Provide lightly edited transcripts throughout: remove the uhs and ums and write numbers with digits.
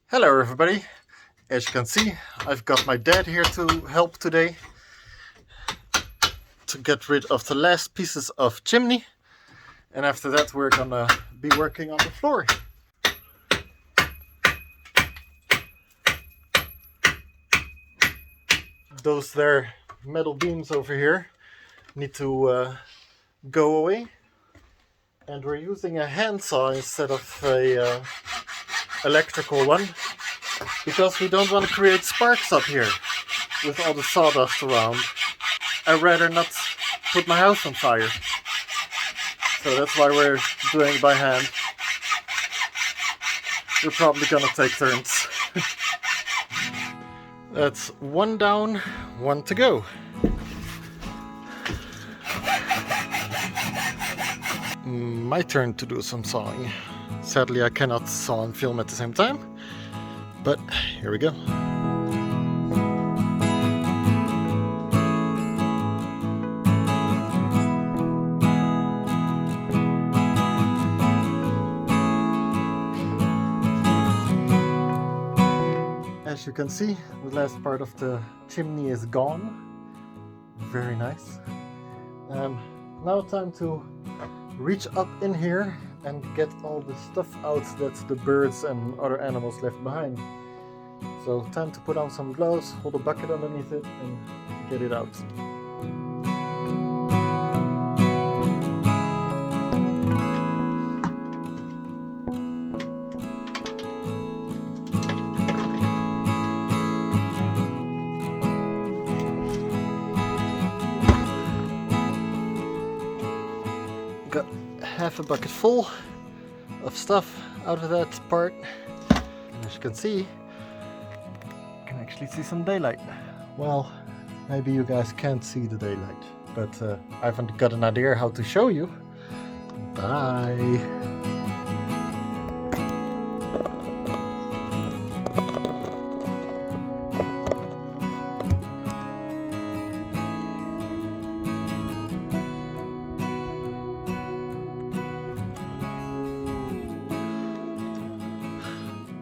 Hello everybody, as you can see I've got my dad here to help today to get rid of the last pieces of chimney, and after that we're gonna be working on the floor. Those there metal beams over here need to go away, and we're using a handsaw instead of a electrical one because we don't want to create sparks up here with all the sawdust around. I'd rather not put my house on fire. So that's why we're doing it by hand. We're probably gonna take turns. That's one down, one to go. My turn to do some sawing. Sadly, I cannot saw and film at the same time, but here we go. As you can see, the last part of the chimney is gone. Very nice. Now time to reach up in here and get all the stuff out that the birds and other animals left behind. So time to put on some gloves, hold a bucket underneath it and get it out. Got half a bucket full of stuff out of that part, and as you can see, you can actually see some daylight. Well, maybe you guys can't see the daylight, but I haven't got an idea how to show you. Bye.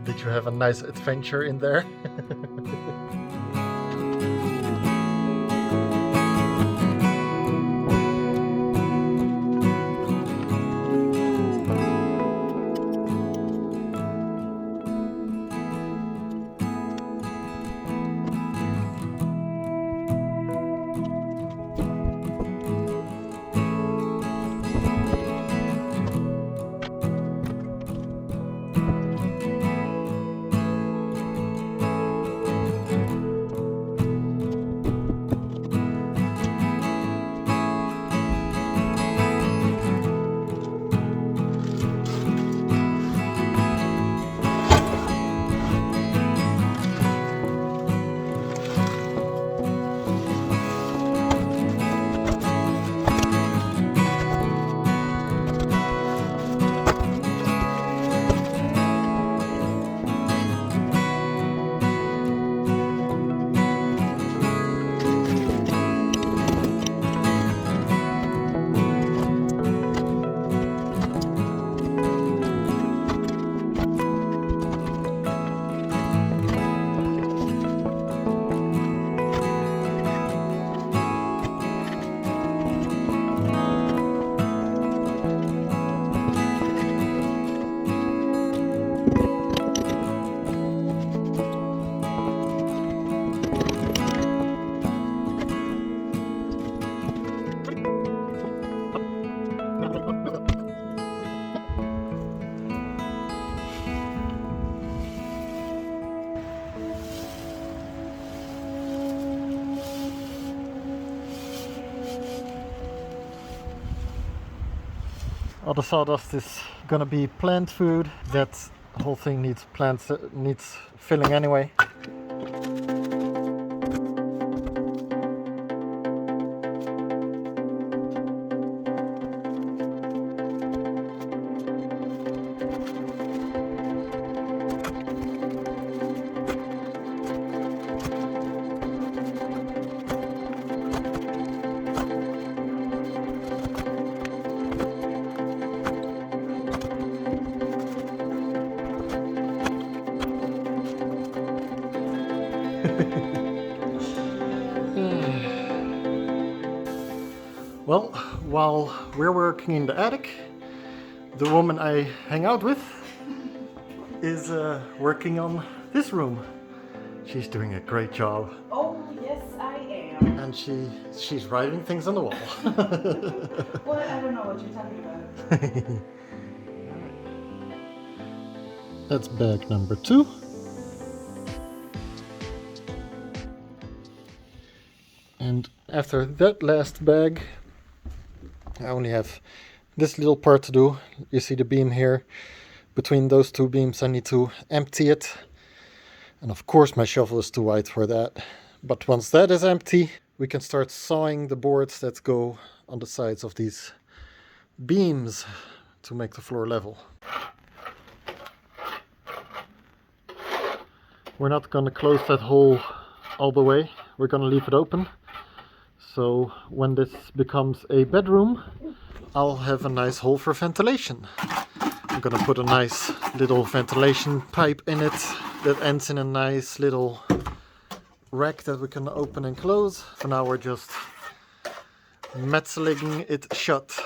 Did you have a nice adventure in there? All the sawdust is gonna be plant food. That whole thing needs plants, needs filling anyway. Well, while we're working in the attic, the woman I hang out with is working on this room. She's doing a great job. Oh, yes, I am. And she's writing things on the wall. Well, I don't know what you're talking about. That's bag number 2. And after that last bag, I only have this little part to do. You see the beam here. Between those two beams I need to empty it. And of course my shovel is too wide for that. But once that is empty, we can start sawing the boards that go on the sides of these beams to make the floor level. We're not going to close that hole all the way. We're going to leave it open. So when this becomes a bedroom, I'll have a nice hole for ventilation. I'm going to put a nice little ventilation pipe in it that ends in a nice little rack that we can open and close. For now we're just metzeling it shut.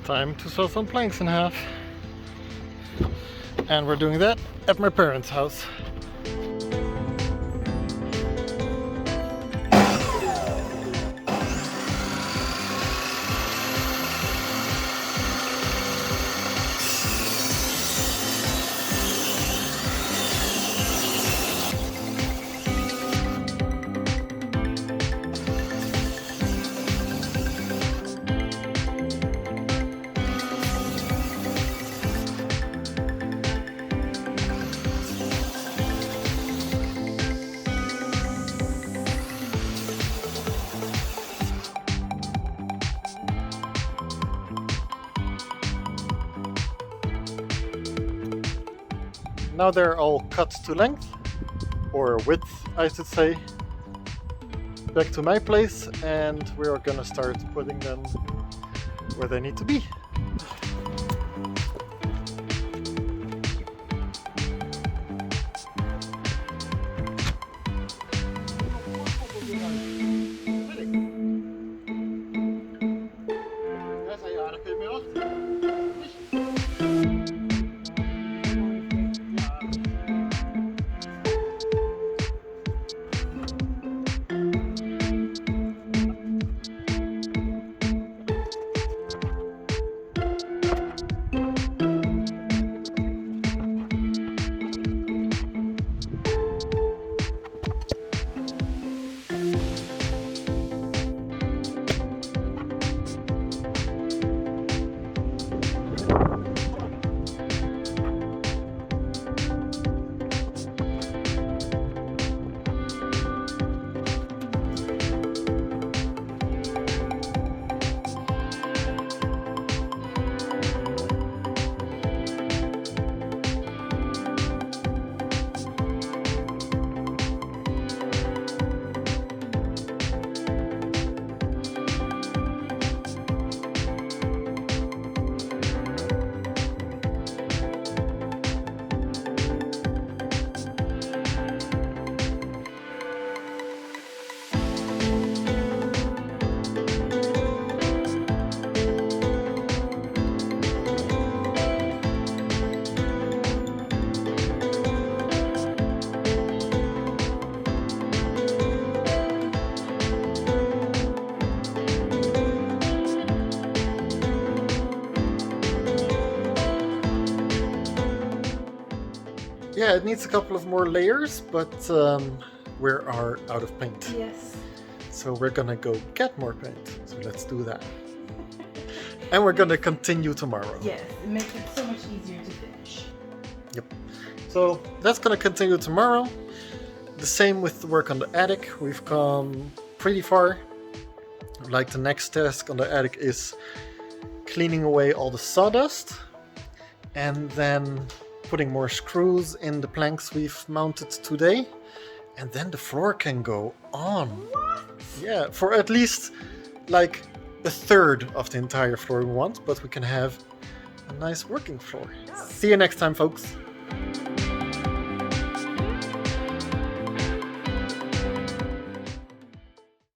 Time to saw some planks in half. And we're doing that at my parents' house. Now they're all cut to length, or width I should say, back to my place, and we are gonna start putting them where they need to be. Yeah, it needs a couple of more layers, but we are out of paint. Yes. So we're gonna go get more paint. So let's do that. And we're gonna continue tomorrow. Yes, it makes it so much easier to finish. Yep. So that's gonna continue tomorrow. The same with the work on the attic. We've come pretty far. Like the next task on the attic is cleaning away all the sawdust and then putting more screws in the planks we've mounted today. And then the floor can go on. What? Yeah, for at least like a third of the entire floor we want, but we can have a nice working floor. Yeah. See you next time, folks.